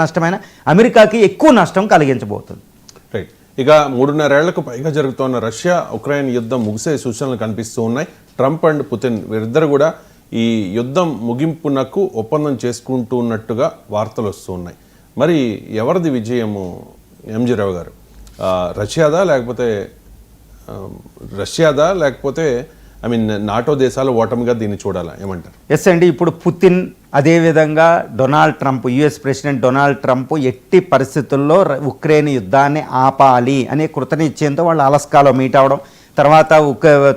నష్టమైన అమెరికాకి ఎక్కువ నష్టం కలిగించబోతుంది. రైట్. ఇక 3.5 ఏళ్లకు పైగా జరుగుతున్న రష్యా ఉక్రెయిన్ యుద్ధం ముగిసే సూచనలు కనిపిస్తూ ఉన్నాయి. ట్రంప్ అండ్ పుతిన్ వీరిద్దరు కూడా ఈ యుద్ధం ముగింపునకు ఒప్పందం చేసుకుంటున్నట్టుగా వార్తలు వస్తూ ఉన్నాయి. మరి ఎవరిది విజయము ఎంజీ రావు గారు? రష్యాదా లేకపోతే నాటో దేశాల ఓటమిగా దీన్ని చూడాలా, ఏమంటారు? ఎస్ అండి, ఇప్పుడు పుతిన్ అదేవిధంగా Donald Trump, US president Donald Trump ఎట్టి పరిస్థితుల్లో ఉక్రెయిన్ యుద్ధాన్ని ఆపాలి అనే కృతనిశ్చయంతో వాళ్ళు అలస్కాలో మీట్ అవ్వడం,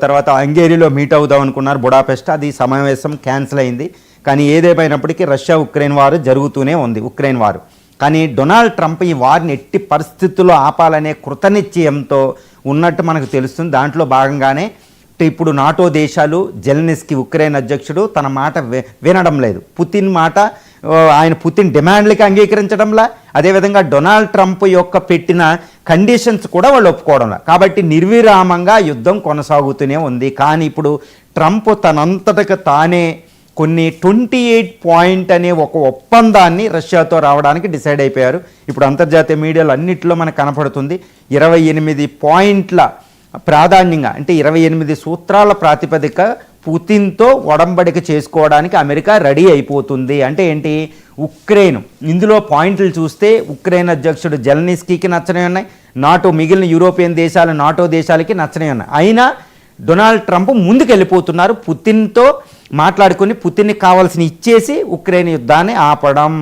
తర్వాత హంగేరీలో మీట్ అవుదాం అనుకున్నారు బుడాపెస్ట్. అది సమావేశం క్యాన్సిల్ అయింది. కానీ ఏదేమైనప్పటికీ రష్యా ఉక్రెయిన్ వారు జరుగుతూనే ఉంది, ఉక్రెయిన్ వారు. కానీ డొనాల్డ్ ట్రంప్ ఈ వారిని ఎట్టి పరిస్థితుల్లో ఆపాలనే కృతనిశ్చయంతో ఉన్నట్టు మనకు తెలుస్తుంది. దాంట్లో భాగంగానే ఇప్పుడు నాటో దేశాలు జెలెన్స్కీ ఉక్రెయిన్ అధ్యక్షుడు తన మాట వినడం లేదు. పుతిన్ మాట, పుతిన్ డిమాండ్లకి అంగీకరించడంలా, అదేవిధంగా డొనాల్డ్ ట్రంప్ యొక్క పెట్టిన కండిషన్స్ కూడా వాళ్ళు ఒప్పుకోవడంలా. కాబట్టి నిర్విరామంగా యుద్ధం కొనసాగుతూనే ఉంది. కానీ ఇప్పుడు ట్రంప్ తనంతటకు తానే కొన్ని 28 పాయింట్ అనే ఒక ఒప్పందాన్ని రష్యాతో రావడానికి డిసైడ్ అయిపోయారు. ఇప్పుడు అంతర్జాతీయ మీడియాలో అన్నింటిలో మనకు కనపడుతుంది. 28 పాయింట్ల ప్రాధాన్యంగా, అంటే 28 సూత్రాల ప్రాతిపదిక పుతిన్తో ఒడంబడిక చేసుకోవడానికి అమెరికా రెడీ అయిపోతుంది. అంటే ఏంటి? ఉక్రెయిన్, ఇందులో పాయింట్లు చూస్తే ఉక్రెయిన్ అధ్యక్షుడు జెలెన్స్కీకి నచ్చనే ఉన్నాయి, మిగిలిన యూరోపియన్ దేశాలు నాటో దేశాలకి నచ్చనే ఉన్నాయి. అయినా డొనాల్డ్ ట్రంప్ ముందుకు వెళ్ళిపోతున్నారు. పుతిన్తో మాట్లాడుకుని పుతిన్కి కావాల్సిన ఇచ్చేసి ఉక్రెయిన్ యుద్ధాన్ని ఆపడం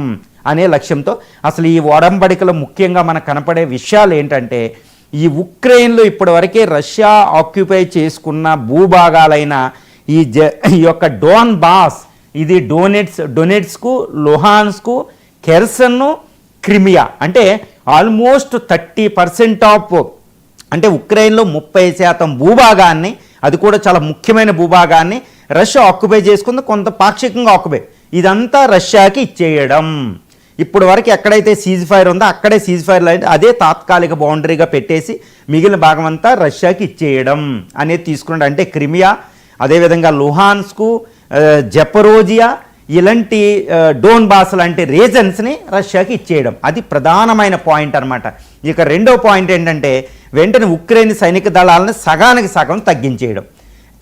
అనే లక్ష్యంతో. అసలు ఈ ఒడంబడికలో ముఖ్యంగా మనకు కనపడే విషయాలు ఏంటంటే, ఈ ఉక్రెయిన్లో ఇప్పటివరకే రష్యా ఆక్యుపై చేసుకున్న భూభాగాలైన ఈ యొక్క డోన్ బాస్, ఇది డొనెట్స్కు, లుహాన్స్కు, కెర్సన్ను, క్రిమియా, అంటే ఆల్మోస్ట్ 30% ఆఫ్, అంటే ఉక్రెయిన్లో 30% భూభాగాన్ని, అది కూడా చాలా ముఖ్యమైన భూభాగాన్ని రష్యా ఆక్యుపై చేసుకుంది, కొంత పాక్షికంగా ఆక్యుపై. ఇదంతా రష్యాకి ఇచ్చేయడం. ఇప్పుడు వరకు ఎక్కడైతే సీజ్ ఫైర్ ఉందో అక్కడే సీజ్ ఫైర్ లైన్, అదే తాత్కాలిక బౌండరీగా పెట్టేసి మిగిలిన భాగం అంతా రష్యాకి ఇచ్చేయడం అనేది తీసుకున్నాడు. అంటే క్రిమియా, అదేవిధంగా లుహాన్స్కు, జపరోజియా, ఇలాంటి డోన్ బాస్ లాంటి రీజన్స్ని రష్యాకి ఇచ్చేయడం, అది ప్రధానమైన పాయింట్ అనమాట. ఇక రెండో పాయింట్ ఏంటంటే, వెంటనే ఉక్రెయిన్ సైనిక దళాలను సగానికి సగం తగ్గించేయడం.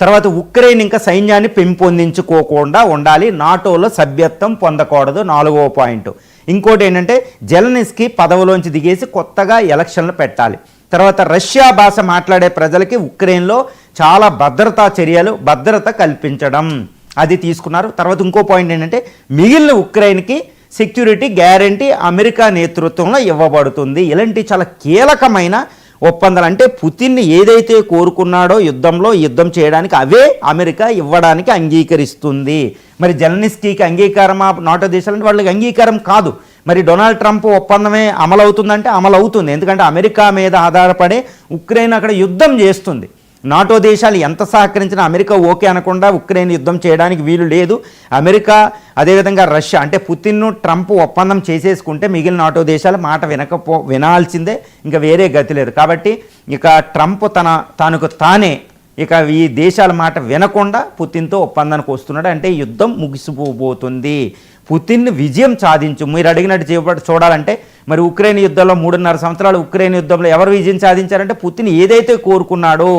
తర్వాత ఉక్రెయిన్ ఇంకా సైన్యాన్ని పెంపొందించుకోకుండా ఉండాలి, నాటోలో సభ్యత్వం పొందకూడదు, 4వ పాయింట్. ఇంకోటి ఏంటంటే, జెలెన్స్కీ పదవిలోంచి దిగేసి కొత్తగా ఎలక్షన్లు పెట్టాలి. తర్వాత రష్యా భాష మాట్లాడే ప్రజలకి ఉక్రెయిన్లో చాలా భద్రత కల్పించడం, అది తీసుకున్నారు. తర్వాత ఇంకో పాయింట్ ఏంటంటే, మిగిలిన ఉక్రెయిన్కి సెక్యూరిటీ గ్యారంటీ అమెరికా నేతృత్వంలో ఇవ్వబడుతుంది. ఇలాంటి చాలా కీలకమైన ఒప్పందాలు. అంటే పుతిన్ని ఏదైతే కోరుకున్నాడో యుద్ధం చేయడానికి, అవే అమెరికా ఇవ్వడానికి అంగీకరిస్తుంది. మరి జెలెన్స్కీకి అంగీకారమా నాటో దేశాలంటే? వాళ్ళకి అంగీకారం కాదు. మరి డొనాల్డ్ ట్రంప్ ఒప్పందమే అమలవుతుందంటే అమలవుతుంది. ఎందుకంటే అమెరికా మీద ఆధారపడే ఉక్రెయిన్ అక్కడ యుద్ధం చేస్తుంది. నాటో దేశాలు ఎంత సహకరించినా అమెరికా ఓకే అనకుండా ఉక్రెయిన్ యుద్ధం చేయడానికి వీలు లేదు. అమెరికా అదేవిధంగా రష్యా, అంటే పుతిన్ను ట్రంప్ ఒప్పందం చేసేసుకుంటే మిగిలిన నాటో దేశాలు మాట వినాల్సిందే, ఇంకా వేరే గతి లేదు. కాబట్టి ఇక ట్రంప్ తనకు తానే ఇక ఈ దేశాల మాట వినకుండా పుతిన్తో ఒప్పందానికి వస్తున్నాడు. అంటే యుద్ధం ముగిసిపోబోతుంది. పుతిన్ విజయం సాధించు, మీరు అడిగినట్టు చూడాలంటే, మరి ఉక్రెయిన్ యుద్ధంలో 3.5 సంవత్సరాలు ఉక్రెయిన్ యుద్ధంలో ఎవరు విజయం సాధించారంటే, పుతిన్ ఏదైతే కోరుకున్నాడో,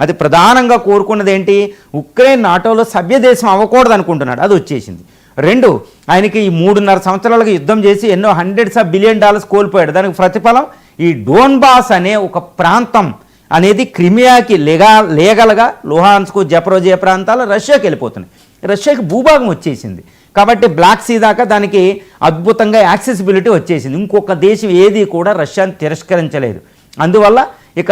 అది ప్రధానంగా కోరుకున్నది ఏంటి? ఉక్రెయిన్ నాటోలో సభ్యదేశం అవ్వకూడదు అనుకుంటున్నాడు, అది వచ్చేసింది. 2, ఆయనకి ఈ 3.5 సంవత్సరాలుగా యుద్ధం చేసి ఎన్నో $100 బిలియన్ కోల్పోయాడు. దానికి ప్రతిఫలం ఈ డోన్బాస్ అనే ఒక ప్రాంతం అనేది క్రిమియాకి లీగల్గా లుహాన్స్కు, జపరోజియా ప్రాంతాలు రష్యాకి వెళ్ళిపోతున్నాయి. రష్యాకి భూభాగం వచ్చేసింది. కాబట్టి బ్లాక్ సీ దాకా దానికి అద్భుతంగా యాక్సెసిబిలిటీ వచ్చేసింది. ఇంకొక దేశం ఏది కూడా రష్యాని తిరస్కరించలేదు. అందువల్ల ఇక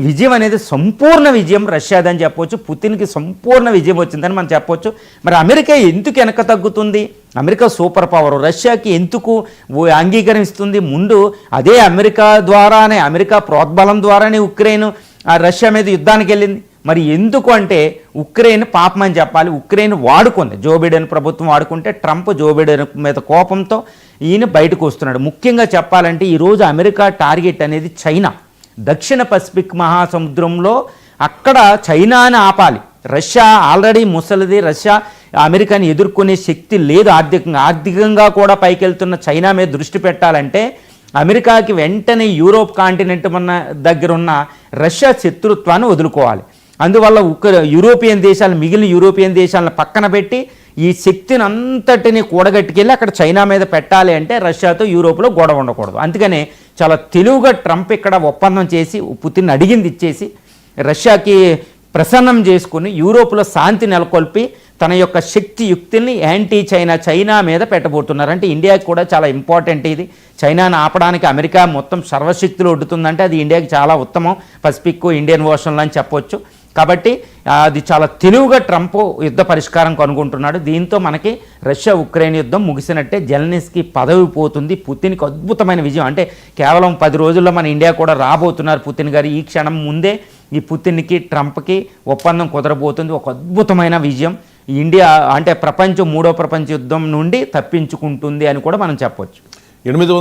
విజయం అనేది సంపూర్ణ విజయం రష్యాదని చెప్పవచ్చు. పుతిన్కి సంపూర్ణ విజయం వచ్చిందని మనం చెప్పవచ్చు. మరి అమెరికా ఎందుకు వెనక తగ్గుతుంది? అమెరికా సూపర్ పవర్, రష్యాకి ఎందుకు అంగీకరిస్తుంది? ముందు అదే అమెరికా ప్రోద్బలం ద్వారానే ఉక్రెయిన్ రష్యా మీద యుద్ధానికి వెళ్ళింది. మరి ఎందుకు అంటే, ఉక్రెయిన్ పాపమని చెప్పాలి, ఉక్రెయిన్ వాడుకుంది. జో బిడెన్ ప్రభుత్వం వాడుకుంటే ట్రంప్ జో బిడెన్ మీద కోపంతో ఈయన బయటకు వస్తున్నాడు. ముఖ్యంగా చెప్పాలంటే ఈరోజు అమెరికా టార్గెట్ అనేది చైనా. దక్షిణ పసిఫిక్ మహాసముద్రంలో అక్కడ చైనాని ఆపాలి. రష్యా ఆల్రెడీ ముసలిది. రష్యా అమెరికాని ఎదుర్కొనే శక్తి లేదు. ఆర్థికంగా కూడా పైకెళ్తున్న చైనా మీద దృష్టి పెట్టాలంటే అమెరికాకి వెంటనే యూరోప్ కాంటినెంట్ మన దగ్గర ఉన్న రష్యా శత్రుత్వాన్ని వదులుకోవాలి. అందువల్ల మిగిలిన యూరోపియన్ దేశాలను పక్కన పెట్టి ఈ శక్తిని అంతటిని కూడగట్టుకెళ్ళి అక్కడ చైనా మీద పెట్టాలి అంటే రష్యాతో యూరోప్లో గొడవ ఉండకూడదు. అందుకనే చాలా తెలివిగా ట్రంప్ ఇక్కడ ఒప్పందం చేసి పుతిన్ అడిగింది ఇచ్చేసి రష్యాకి ప్రసన్నం చేసుకుని యూరోప్లో శాంతి నెలకొల్పి తన యొక్క శక్తి యుక్తిని చైనా మీద పెట్టబోతున్నారు. అంటే ఇండియాకి కూడా చాలా ఇంపార్టెంట్ ఇది. చైనాను ఆపడానికి అమెరికా మొత్తం సర్వశక్తులు ఒడ్డుతుందంటే అది ఇండియాకి చాలా ఉత్తమం. పసిఫిక్ ఇండియన్ ఓషన్లో అని చెప్పొచ్చు. కాబట్టి అది చాలా తెలివిగా ట్రంప్ యుద్ధ పరిష్కారం కనుగొంటున్నాడు. దీంతో మనకి రష్యా ఉక్రెయిన్ యుద్ధం ముగిసినట్టే. జెలెన్స్కీ పదవి పోతుంది. పుతిన్కి అద్భుతమైన విజయం. అంటే కేవలం 10 రోజుల్లో మన ఇండియా కూడా రాబోతున్నారు పుతిన్ గారు. ఈ క్షణం ముందే ఈ పుతిన్కి ట్రంప్కి ఒప్పందం కుదరబోతుంది. ఒక అద్భుతమైన విజయం. ఇండియా అంటే మూడో ప్రపంచ యుద్ధం నుండి తప్పించుకుంటుంది అని కూడా మనం చెప్పొచ్చు.